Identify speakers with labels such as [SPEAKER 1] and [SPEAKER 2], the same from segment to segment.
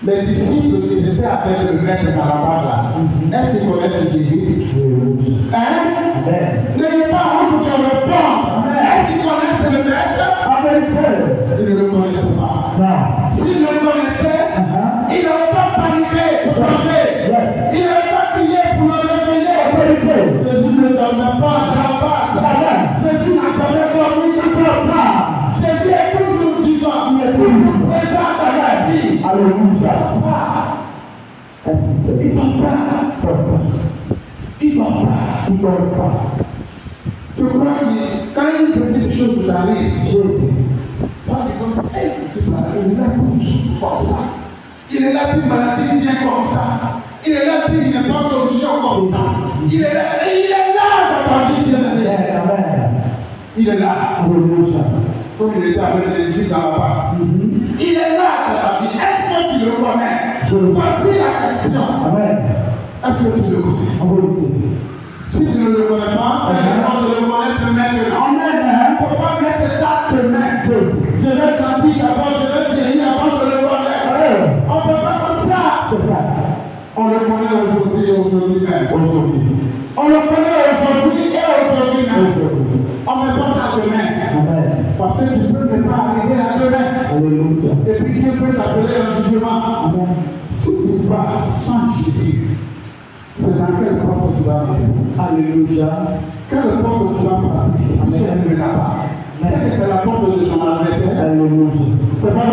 [SPEAKER 1] Les disciples qui étaient avec le maître dans la barre là, est-ce qu'ils connaissent Jésus? Hein? N'ayez pas honte de répondre. Est-ce qu'ils connaissent le maître? Ils ne le connaissent pas. S'ils le connaissaient, ils n'auraient pas paniqué pour manger. Ils n'auraient pas crié pour le réveiller. Jésus ne dormait pas dans la barre. Jésus n'a jamais dormi, il ne dort pas. Jésus est toujours vivant. Il est toujours présent dans la vie. Alléluia. Il ne dort pas. Il ne dort pas. Je crois que quand une petite chose arrive, Jésus, il est là comme ça. Il est là puis maladie vient comme ça. Il est là puis il n'y a pas de solution comme ça. Il est là et il est là dans ta vie, bien aimé. Il est là. Comme il était avec les disciples dans la barque. Il est là dans ta vie. Est-ce que tu le connais? Voici la question. Est-ce que tu le connais? Si tu ne le connais pas, fais l'effort de le connaître maintenant. Il ne faut pas mettre ça demain. Je vais grandir d'abord, je vais vieillir avant de le connaître. On ne fait pas comme ça. On le connaît aujourd'hui et aujourd'hui même. On le connaît aujourd'hui et aujourd'hui même. On ne met pas ça demain. Parce que tu peux ne pas arriver à demain. Et puis Dieu peut t'appeler un jugement. Si tu vas sans Jésus, c'est dans quelle porte tu vas aller? Alléluia. Quelle porte tu vas frapper? C'est là-bas. C'est la porte de son adversaire. Alléluia. C'est pas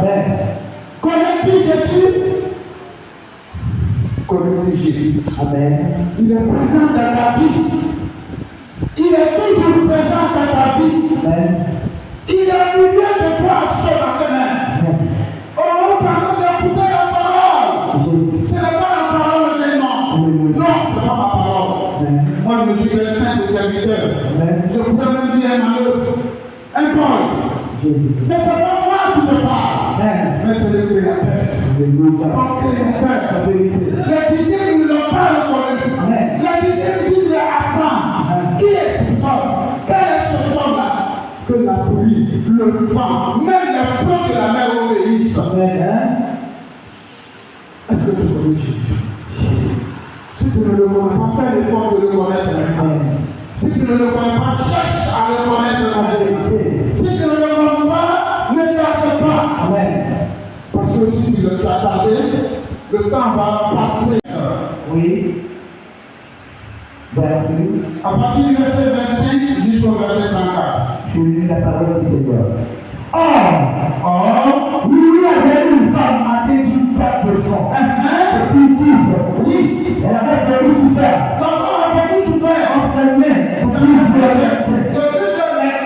[SPEAKER 1] vrai? Connais-tu Jésus? Connais-tu Jésus? Amen. Il est présent dans ta vie. Il est toujours présent dans ta vie. Amen. Il est au milieu de toi ce matin. Oh, pardon d'écouter la parole. Ce n'est pas la parole des noms. Non, ce n'est pas ma parole. Moi, je suis le saint des serviteurs. Je pourrais même dire un malheur, un Paul. Mais ce n'est pas moi qui te parle. Mais c'est le Créateur. Les disciples ne l'ont pas reconnu. Les disciples disent attends, qui est cet homme? Quel est cet homme-là? Que la pluie, le vent, même les flots de la mer obéissent. Est-ce que tu connais Jésus? Si tu ne le connais pas, fais l'effort de le connaître. Si tu ne le connais pas, cherche à le connaître. Si tu ne le connais pas, ne tarde pas. Parce que si tu le as tardé, le temps va passer. Oui. Verset. À partir du verset 25 jusqu'au verset 34. Je lis la parole du Seigneur. Or, il y avait une femme atteinte d'une perte de sang. Depuis 10 ans. Oui. Elle avait beaucoup souffert. L'enfant avait beaucoup souffert. Entraînée. Plusieurs versets.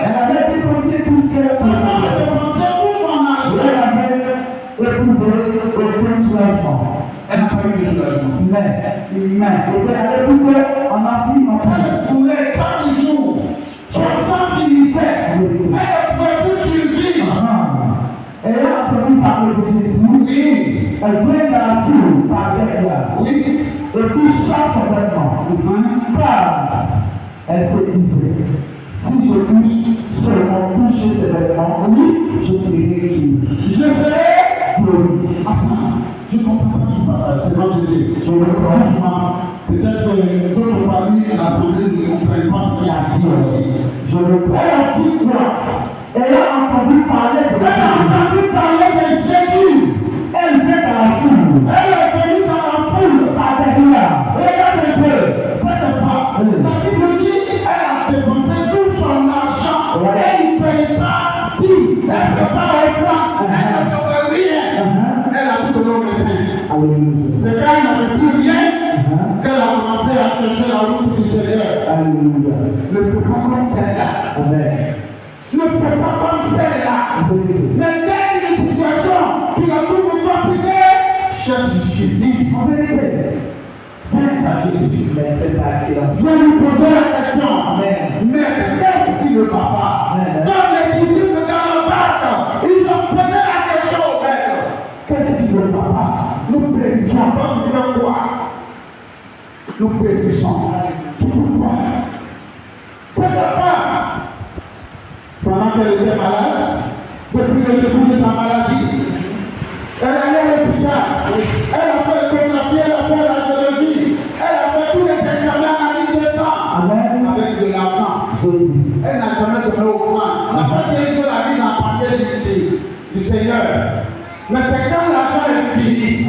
[SPEAKER 1] Elle avait dépensé tout ce qu'elle possédait. Elle avait éprouvé aucun soulagement. Elle n'a pas eu de soulagement. Mais elle avait écouté en appui en appui. Elle courait 4 jours. 60 finissait. Elle ne pouvait plus survivre. Elle a entendu parler de Jésus. Oui. Elle vient dans la foule par derrière. Oui. Et puis chaque son vêtement. Car elle se disait, si je puis seulement toucher ses vêtements, oui, je serai guéri. Je serai guéri. Je ne comprends pas ce passage, c'est pas de Dieu. Je le comprends souvent. Peut-être que d'autres parmi l'assemblée ne comprennent pas ce qu'il y a dit aussi. Je le comprends. Elle a dit quoi? Elle a entendu parler de Jésus. Elle a entendu parler de Jésus. Elle vient dans la foule. Elle est venue dans la foule par derrière. Regarde un peu. Cette femme, la Bible dit elle a dépensé tout son argent. Et il ne paye pas tout. Elle ne fait pas offrande. Elle ne fait rien. Elle a tout donné au médecin. C'est quand elle n'avait plus rien qu'elle a commencé à chercher la route du Seigneur. Ne fais pas comme celle-là. Ne fais pas comme celle-là. Les dernières situations qui la trouvent compliquée, cherche Jésus. En vérité, viens à Jésus. Viens lui poser la question. Mais qu'est-ce qui ne va pas? Comme les disciples dans la barque, ils ont posé la question au maître. Qu'est-ce qui ne va pas? Nous périssons. Nous faisons quoi? Nous périssons. Pourquoi? Cette femme, pendant qu'elle était malade, depuis le début de sa maladie, elle allait à l'hôpital, elle a fait l'échographie, elle a fait la radiologie, elle a fait tous les examens analyse de sang avec de l'argent. Elle n'a jamais donné offrande. Elle n'a pas dit que la vie n'a pas du Seigneur. Mais c'est quand l'argent est fini,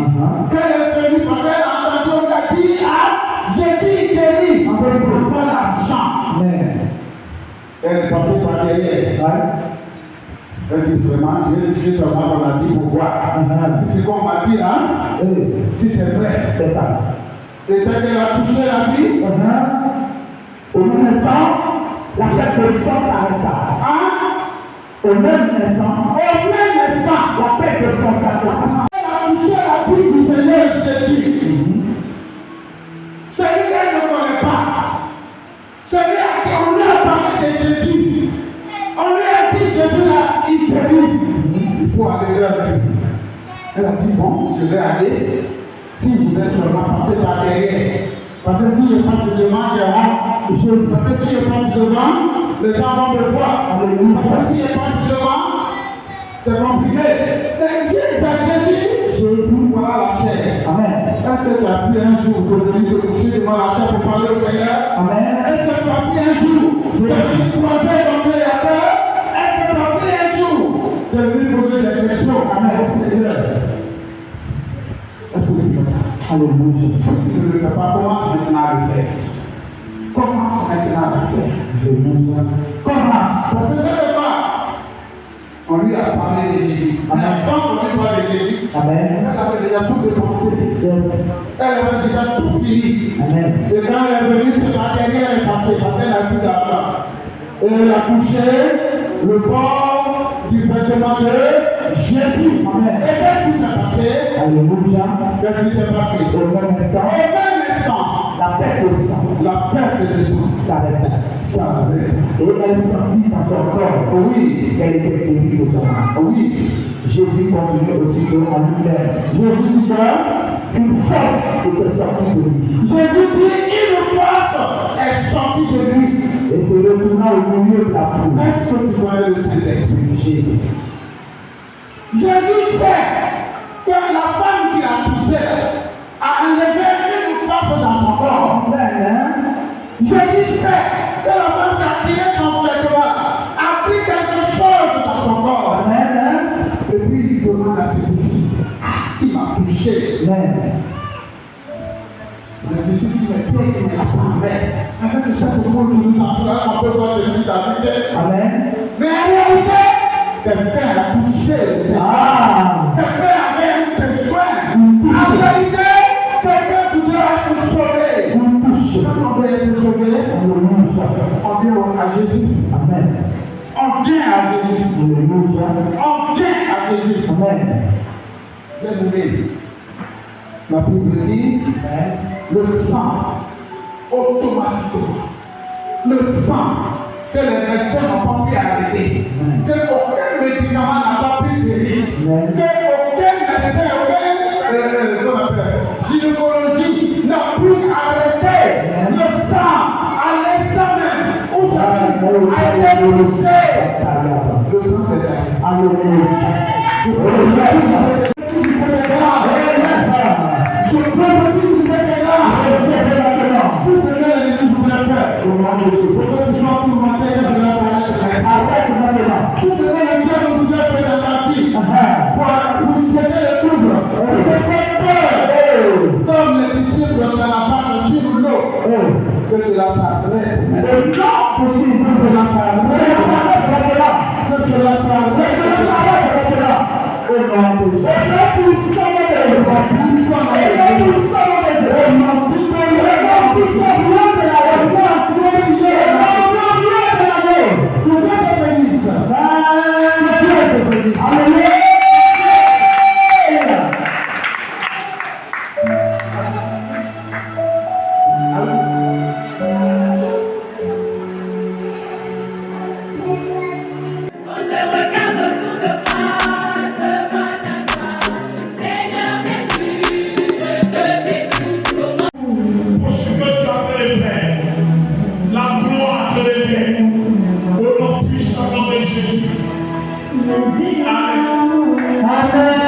[SPEAKER 1] qu'elle est venue parce qu'elle a entendu on a dit Jésus guérit. En fait, il ne faut pas l'argent. Elle est passée par derrière. Elle dit vraiment, Dieu seulement on a dit pourquoi. Si c'est comme on m'a dit là, si c'est vrai, c'est ça. Et dès qu'elle a touché la vie, au même instant, la tête de sang s'arrêta. Au même instant, la tête de sang s'arrêta. Elle a touché la vie du Seigneur Jésus. Celui qu'elle ne connaît pas, celui à qui on a parlé de Jésus. Elle a dit, bon, je vais aller. Si je vais seulement passer par derrière. Parce que si je passe devant, parce que si je passe devant, les gens vont me voir. Parce que si je passe devant, c'est compliqué. Et Dieu, ça a dit, je vous voilà la chair. Amen. Est-ce que tu as pu un jour venir te coucher devant la chair pour parler au Seigneur? Amen. Est-ce que tu as pu un jour de venir croiser ton Créateur? Est-ce que tu as pu un jour de venir poser des questions au Seigneur? Est-ce que tu fais ça? Alléluia. Si tu ne le fais pas, commence maintenant à le faire. Commence maintenant à le faire. Alléluia. Commence. Parce que ce pas. On lui a parlé de Jésus. Amen. Quand on lui parle de Jésus, amen. Elle avait déjà tout dépensé. Yes. Elle avait déjà tout fini. Amen. Et quand elle est venue, c'est pas derrière elle est passée parce qu'elle n'a plus d'argent. Et elle a touché le bord du vêtement de Jésus. Amen. Et qu'est-ce qui s'est passé? Alléluia. Qu'est-ce qui s'est passé? Au même instant, la perte de sang. La perte de sang s'arrête. Et elle sentit dans son corps, oui, qu'elle était guérie de son âme. Oui. Jésus continue aussitôt à lui-même. Jésus dit une force était sortie de lui. Jésus dit une force est sortie de lui. Et se retournant au milieu de la foule. Est-ce que tu vois le Saint-Esprit de Jésus? Jésus sait que la femme qui a poussé a enlevé une force dans son corps. Jésus sait que la femme qui a tiré son vêtement a pris quelque chose dans son corps. Et puis il demande à ses disciples, qui m'a touché? Les disciples disent, mais Dieu ne l'a pas fait. Avec cette foule de nous, on peut voir des buts à vite. Amen. Mais en réalité, quelqu'un a touché le Seigneur. Quelqu'un avait un besoin. En réalité, quelqu'un pouvait être sauvé. Quand on veut être sauvé, on vient à Jésus. Amen. On vient à Jésus. On vient à Jésus. Amen. Bien-aimé, la Bible dit, le sang, automatiquement, le sang que les médecins n'ont pas pu arrêter, que aucun médicament n'a pas pu guérir, que aucun médecin, aucun gynécologie n'a pu arrêter le sang à l'instant même où Jésus a été poussé. Le sang c'est Alléluia. Je prophétise ce Seigneur. Tout ce que je voulais faire, au nom de Jésus. C'est que tu sois pour ma terre, cela s'arrête. Arrête maintenant. Tout ce que le diable voulait faire dans ta vie, pour jeter le couvre, pour te faire peur, comme les disciples dans la barque sur l'eau, que cela s'arrête. Et quand pour ces disciples dans la barque, que cela s'arrête. Au nom de Jésus. Amen.